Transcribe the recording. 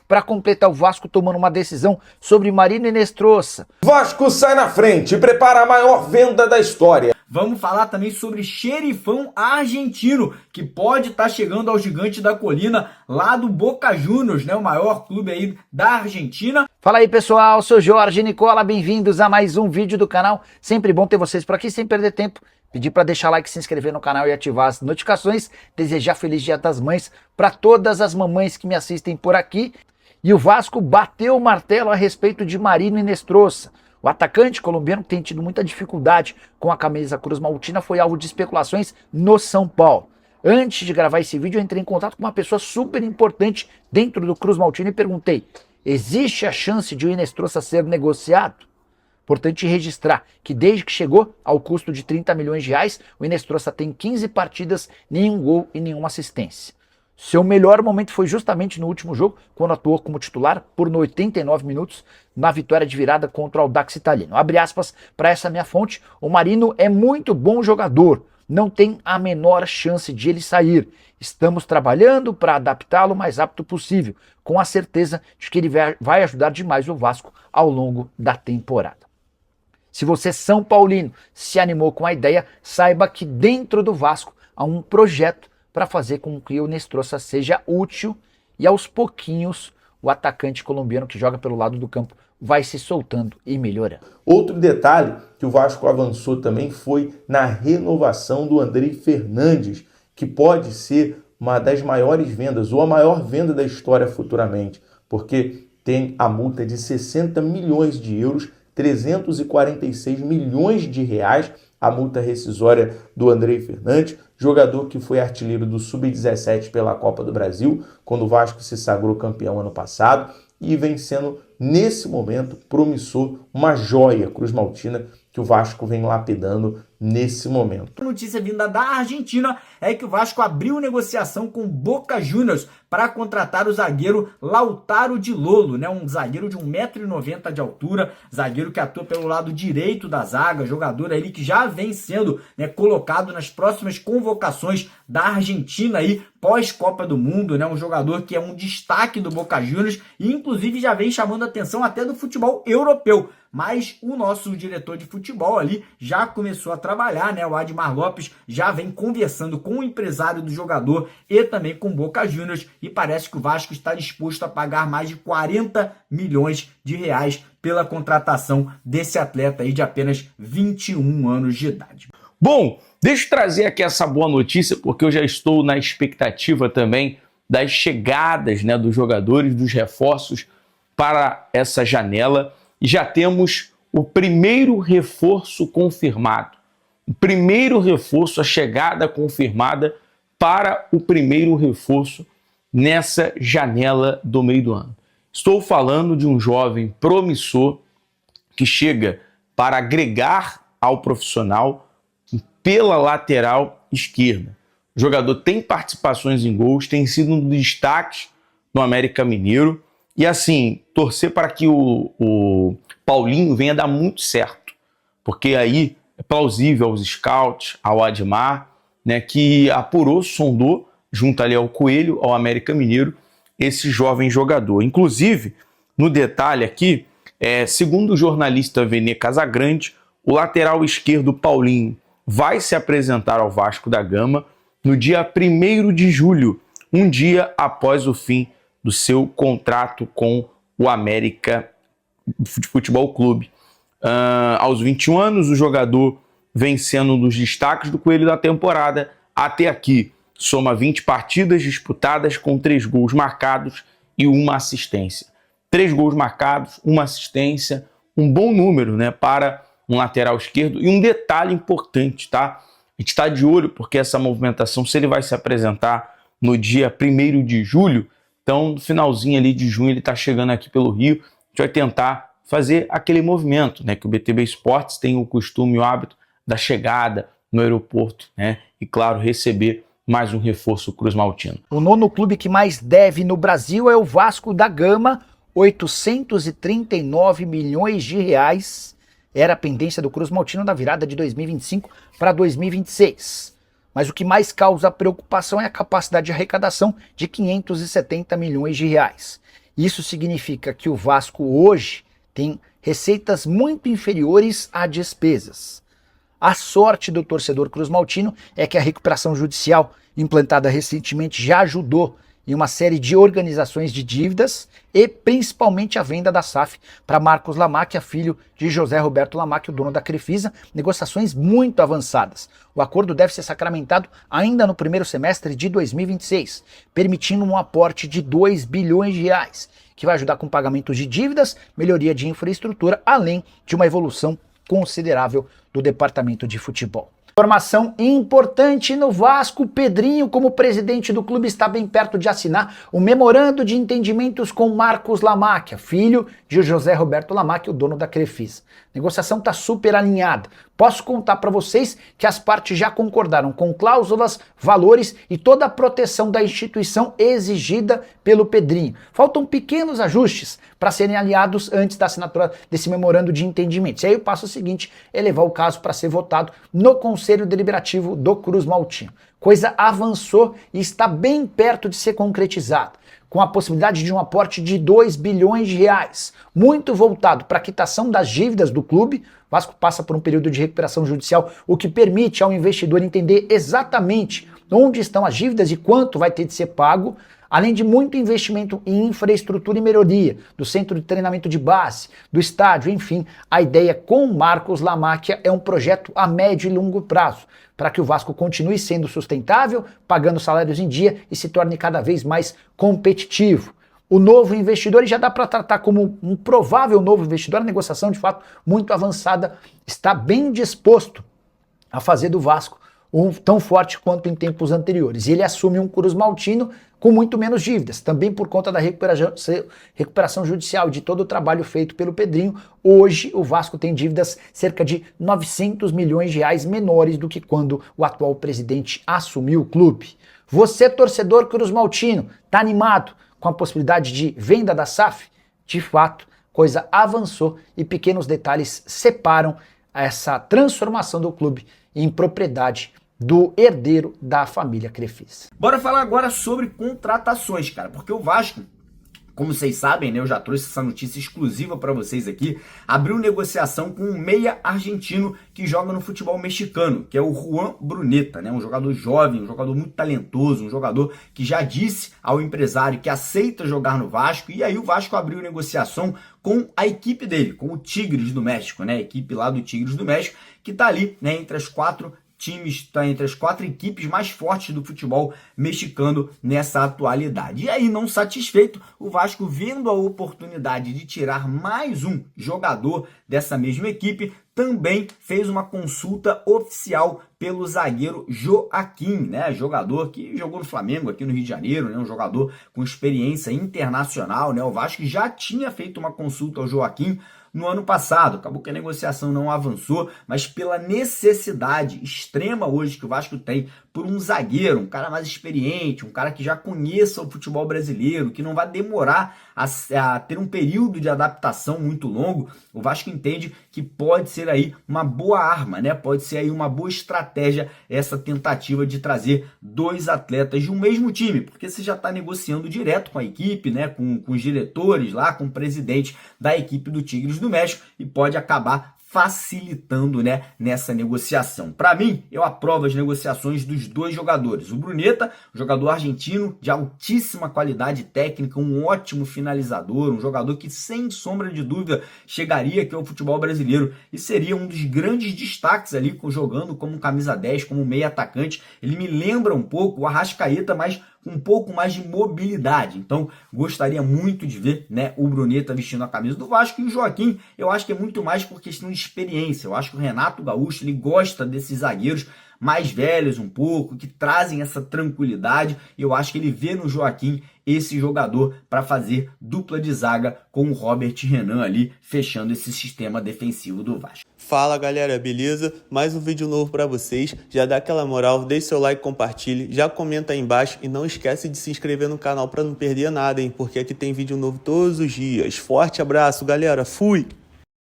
para completar o Vasco tomando uma decisão sobre Marino Inestrosa. Vasco sai na frente e prepara a maior venda da história. Vamos falar também sobre Xerifão argentino, que pode estar chegando ao Gigante da Colina, lá do Boca Juniors, né? O maior clube aí da Argentina. Fala aí pessoal, sou Jorge Nicola, bem-vindos a mais um vídeo do canal. Sempre bom ter vocês por aqui, sem perder tempo. Pedir para deixar like, se inscrever no canal e ativar as notificações. Desejar Feliz Dia das Mães para todas as mamães que me assistem por aqui. E o Vasco bateu o martelo a respeito de Marino Inestrosa. O atacante colombiano, que tem tido muita dificuldade com a camisa Cruz Maltina, foi alvo de especulações no São Paulo. Antes de gravar esse vídeo, eu entrei em contato com uma pessoa super importante dentro do Cruz Maltina e perguntei: existe a chance de o Inestrosa ser negociado? Importante registrar que desde que chegou ao custo de 30 milhões de reais, o Inestrosa tem 15 partidas, nenhum gol e nenhuma assistência. Seu melhor momento foi justamente no último jogo, quando atuou como titular por 89 minutos na vitória de virada contra o Audax Italiano. Abre aspas para essa minha fonte: o Marino é muito bom jogador, não tem a menor chance de ele sair. Estamos trabalhando para adaptá-lo o mais rápido possível, com a certeza de que ele vai ajudar demais o Vasco ao longo da temporada. Se você, São Paulino, se animou com a ideia, saiba que dentro do Vasco há um projeto para fazer com que o Inestrosa seja útil e aos pouquinhos o atacante colombiano que joga pelo lado do campo vai se soltando e melhorando. Outro detalhe que o Vasco avançou também foi na renovação do Andrei Fernandes, que pode ser uma das maiores vendas ou a maior venda da história futuramente, porque tem a multa de 60 milhões de euros, 346 milhões de reais, a multa rescisória do Andrei Fernandes, jogador que foi artilheiro do Sub-17 pela Copa do Brasil, quando o Vasco se sagrou campeão ano passado, e vem sendo, nesse momento, promissor, uma joia Cruz Maltina que o Vasco vem lapidando nesse momento. A notícia vinda da Argentina é que o Vasco abriu negociação com Boca Juniors para contratar o zagueiro Lautaro Di Lolo, né? Um zagueiro de 1,90 m de altura, zagueiro que atua pelo lado direito da zaga, jogador ali que já vem sendo, né, colocado nas próximas convocações da Argentina aí pós-Copa do Mundo, né? Um jogador que é um destaque do Boca Juniors e inclusive já vem chamando a atenção até do futebol europeu. Mas o nosso diretor de futebol ali já começou a trabalhar, né? O Admar Lopes já vem conversando com o empresário do jogador e também com o Boca Juniors e parece que o Vasco está disposto a pagar mais de 40 milhões de reais pela contratação desse atleta aí de apenas 21 anos de idade. Bom, deixa eu trazer aqui essa boa notícia, porque eu já estou na expectativa também das chegadas, né, dos jogadores, dos reforços para essa janela. E já temos o primeiro reforço confirmado. O primeiro reforço, a chegada confirmada para o primeiro reforço nessa janela do meio do ano. Estou falando de um jovem promissor que chega para agregar ao profissional pela lateral esquerda. O jogador tem participações em gols, tem sido um dos destaques no América Mineiro. E assim, torcer para que o Paulinho venha dar muito certo, porque aí é plausível aos scouts, ao Admar, né, que apurou, sondou, junto ali ao Coelho, ao América Mineiro, esse jovem jogador. Inclusive, no detalhe aqui, segundo o jornalista Vene Casagrande, o lateral esquerdo Paulinho vai se apresentar ao Vasco da Gama no dia 1º de julho, um dia após o fim do seu contrato com o América Futebol Clube. Aos 21 anos, o jogador vem sendo um dos destaques do Coelho da temporada. Até aqui, soma 20 partidas disputadas com 3 gols marcados e 1 assistência. 3 gols marcados, 1 assistência, um bom número, né, para um lateral esquerdo. E um detalhe importante, tá? A gente está de olho porque essa movimentação, se ele vai se apresentar no dia 1º de julho, então, no finalzinho ali de junho, ele está chegando aqui pelo Rio. A gente vai tentar fazer aquele movimento, né, que o BTB Esportes tem o costume e o hábito da chegada no aeroporto, né, e, claro, receber mais um reforço Cruz Maltino. O nono clube que mais deve no Brasil é o Vasco da Gama, 839 milhões de reais. Era a pendência do Cruz Maltino da virada de 2025 para 2026. Mas o que mais causa preocupação é a capacidade de arrecadação de 570 milhões de reais. Isso significa que o Vasco hoje tem receitas muito inferiores a despesas. A sorte do torcedor cruzmaltino é que a recuperação judicial implantada recentemente já ajudou em uma série de organizações de dívidas e principalmente a venda da SAF para Marcos Lamacchia, filho de José Roberto Lamacchia, o dono da Crefisa, negociações muito avançadas. O acordo deve ser sacramentado ainda no primeiro semestre de 2026, permitindo um aporte de 2 bilhões de reais, que vai ajudar com pagamentos de dívidas, melhoria de infraestrutura, além de uma evolução considerável do departamento de futebol. Informação importante no Vasco: Pedrinho, como presidente do clube, está bem perto de assinar o memorando de entendimentos com Marcos Lamacchia, filho de José Roberto Lamacchia, o dono da Crefisa. A negociação está super alinhada. Posso contar para vocês que as partes já concordaram com cláusulas, valores e toda a proteção da instituição exigida pelo Pedrinho. Faltam pequenos ajustes para serem aliados antes da assinatura desse memorando de entendimentos. E aí o passo seguinte é levar o caso para ser votado no Conselho Deliberativo do Cruzmaltino. Coisa avançou e está bem perto de ser concretizada, com a possibilidade de um aporte de 2 bilhões de reais, muito voltado para a quitação das dívidas do clube. O Vasco passa por um período de recuperação judicial, o que permite ao investidor entender exatamente onde estão as dívidas e quanto vai ter de ser pago, além de muito investimento em infraestrutura e melhoria do centro de treinamento de base, do estádio, enfim. A ideia com Marcos Lamacchia é um projeto a médio e longo prazo, para que o Vasco continue sendo sustentável, pagando salários em dia e se torne cada vez mais competitivo. O novo investidor, e já dá para tratar como um provável novo investidor, a negociação de fato muito avançada, está bem disposto a fazer do Vasco tão forte quanto em tempos anteriores. E ele assume um cruzmaltino com muito menos dívidas, também por conta da recuperação judicial, de todo o trabalho feito pelo Pedrinho. Hoje o Vasco tem dívidas cerca de 900 milhões de reais menores do que quando o atual presidente assumiu o clube. Você, torcedor cruzmaltino, está animado com a possibilidade de venda da SAF? De fato, coisa avançou e pequenos detalhes separam essa transformação do clube em propriedade do herdeiro da família Crefisa. Bora falar agora sobre contratações, cara, porque o Vasco, como vocês sabem, né, eu já trouxe essa notícia exclusiva para vocês aqui, abriu negociação com um meia argentino que joga no futebol mexicano, que é o Juan Bruneta, né, um jogador jovem, um jogador muito talentoso, um jogador que já disse ao empresário que aceita jogar no Vasco, e aí o Vasco abriu negociação com a equipe dele, com o Tigres do México, né, a equipe lá do Tigres do México, que tá ali, né, entre as quatro equipes mais fortes do futebol mexicano nessa atualidade. E aí, não satisfeito, o Vasco, vendo a oportunidade de tirar mais um jogador dessa mesma equipe, também fez uma consulta oficial pelo zagueiro Joaquim, né? Jogador que jogou no Flamengo aqui no Rio de Janeiro, né? Um jogador com experiência internacional, né? O Vasco já tinha feito uma consulta ao Joaquim no ano passado. Acabou que a negociação não avançou, mas pela necessidade extrema hoje que o Vasco tem por um zagueiro, um cara mais experiente, um cara que já conheça o futebol brasileiro, que não vai demorar a ter um período de adaptação muito longo, o Vasco entende que pode ser aí uma boa arma, né? Pode ser aí uma boa estratégia essa tentativa de trazer dois atletas de um mesmo time, porque você já está negociando direto com a equipe, né? Com os diretores lá, com o presidente da equipe do Tigres do México, e pode acabar facilitando, né, nessa negociação. Para mim, eu aprovo as negociações dos dois jogadores. O Bruneta, jogador argentino de altíssima qualidade técnica, um ótimo finalizador, um jogador que sem sombra de dúvida chegaria aqui ao futebol brasileiro e seria um dos grandes destaques ali, jogando como camisa 10, como meio atacante. Ele me lembra um pouco o Arrascaeta, mas um pouco mais de mobilidade. Então, gostaria muito de ver, né, o Bruneta vestindo a camisa do Vasco. E o Joaquim, eu acho que é muito mais por questão de experiência. Eu acho que o Renato Gaúcho, ele gosta desses zagueiros mais velhos um pouco, que trazem essa tranquilidade. Eu acho que ele vê no Joaquim esse jogador para fazer dupla de zaga com o Robert Renan ali, fechando esse sistema defensivo do Vasco. Fala galera, beleza? Mais um vídeo novo para vocês. Já dá aquela moral, deixe seu like, compartilhe, já comenta aí embaixo e não esquece de se inscrever no canal para não perder nada, hein? Porque aqui tem vídeo novo todos os dias. Forte abraço, galera. Fui!